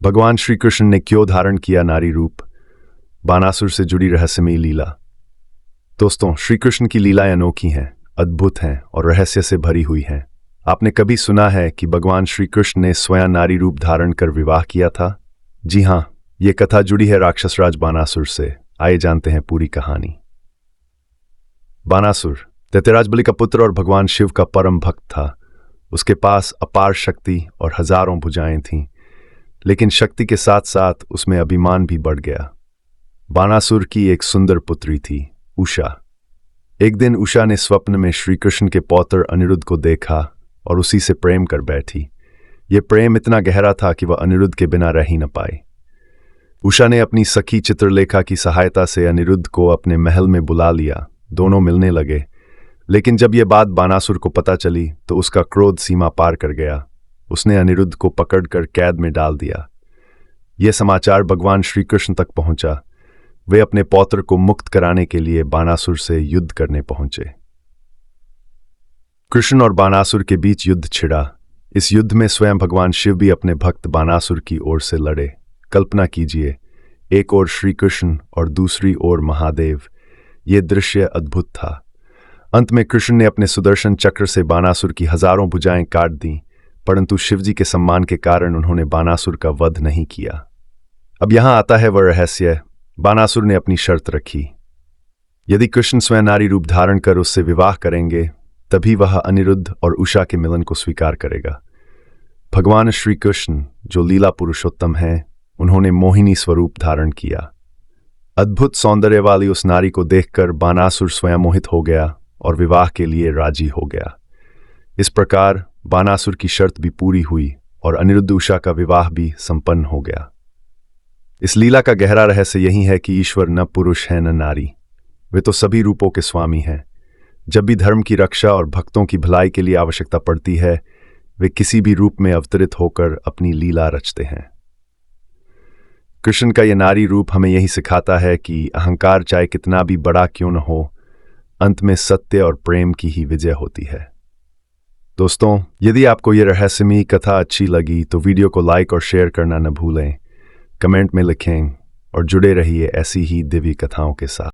भगवान श्री कृष्ण ने क्यों धारण किया नारी रूप? बानासुर से जुड़ी रहस्यमयी लीला। दोस्तों, श्री कृष्ण की लीलाएं अनोखी हैं, अद्भुत हैं और रहस्य से भरी हुई हैं। आपने कभी सुना है कि भगवान श्री कृष्ण ने स्वयं नारी रूप धारण कर विवाह किया था? जी हाँ, ये कथा जुड़ी है राक्षस राज बानासुर से। आइए जानते हैं पूरी कहानी। बानासुर दैत्यराज बलि का पुत्र और भगवान शिव का परम भक्त था। उसके पास अपार शक्ति और हजारों भुजाएं थीं, लेकिन शक्ति के साथ साथ उसमें अभिमान भी बढ़ गया। बानासुर की एक सुंदर पुत्री थी, उषा। एक दिन उषा ने स्वप्न में श्री कृष्ण के पौत्र अनिरुद्ध को देखा और उसी से प्रेम कर बैठी। ये प्रेम इतना गहरा था कि वह अनिरुद्ध के बिना रह ही न पाई। उषा ने अपनी सखी चित्रलेखा की सहायता से अनिरुद्ध को अपने महल में बुला लिया। दोनों मिलने लगे, लेकिन जब यह बात बानासुर को पता चली तो उसका क्रोध सीमा पार कर गया। उसने अनिरुद्ध को पकड़कर कैद में डाल दिया। यह समाचार भगवान श्री कृष्ण तक पहुंचा। वे अपने पौत्र को मुक्त कराने के लिए बानासुर से युद्ध करने पहुंचे। कृष्ण और बानासुर के बीच युद्ध छिड़ा। इस युद्ध में स्वयं भगवान शिव भी अपने भक्त बानासुर की ओर से लड़े। कल्पना कीजिए, एक ओर श्री कृष्ण और दूसरी ओर महादेव। ये दृश्य अद्भुत था। अंत में कृष्ण ने अपने सुदर्शन चक्र से बानासुर की हजारों भुजाएं काट दी, परंतु शिवजी के सम्मान के कारण उन्होंने बानासुर का वध नहीं किया। अब यहां आता है वह रहस्य। बानासुर ने अपनी शर्त रखी। यदि कृष्ण स्वयं नारी रूप धारण कर उससे विवाह करेंगे, तभी वह अनिरुद्ध और उषा के मिलन को स्वीकार करेगा। भगवान श्री कृष्ण, जो लीला पुरुषोत्तम हैं, उन्होंने मोहिनी स्वरूप धारण किया। अद्भुत सौंदर्य वाली उस नारी को देखकर बानासुर स्वयं मोहित हो गया और विवाह के लिए राजी हो गया। इस प्रकार बानासुर की शर्त भी पूरी हुई और अनिरुद्ध उषा का विवाह भी संपन्न हो गया। इस लीला का गहरा रहस्य यही है कि ईश्वर न पुरुष है न नारी, वे तो सभी रूपों के स्वामी हैं। जब भी धर्म की रक्षा और भक्तों की भलाई के लिए आवश्यकता पड़ती है, वे किसी भी रूप में अवतरित होकर अपनी लीला रचते हैं। कृष्ण का यह नारी रूप हमें यही सिखाता है कि अहंकार चाहे कितना भी बड़ा क्यों न हो, अंत में सत्य और प्रेम की ही विजय होती है। दोस्तों, यदि आपको यह रहस्यमयी कथा अच्छी लगी तो वीडियो को लाइक और शेयर करना न भूलें। कमेंट में लिखें और जुड़े रहिए ऐसी ही दिव्य कथाओं के साथ।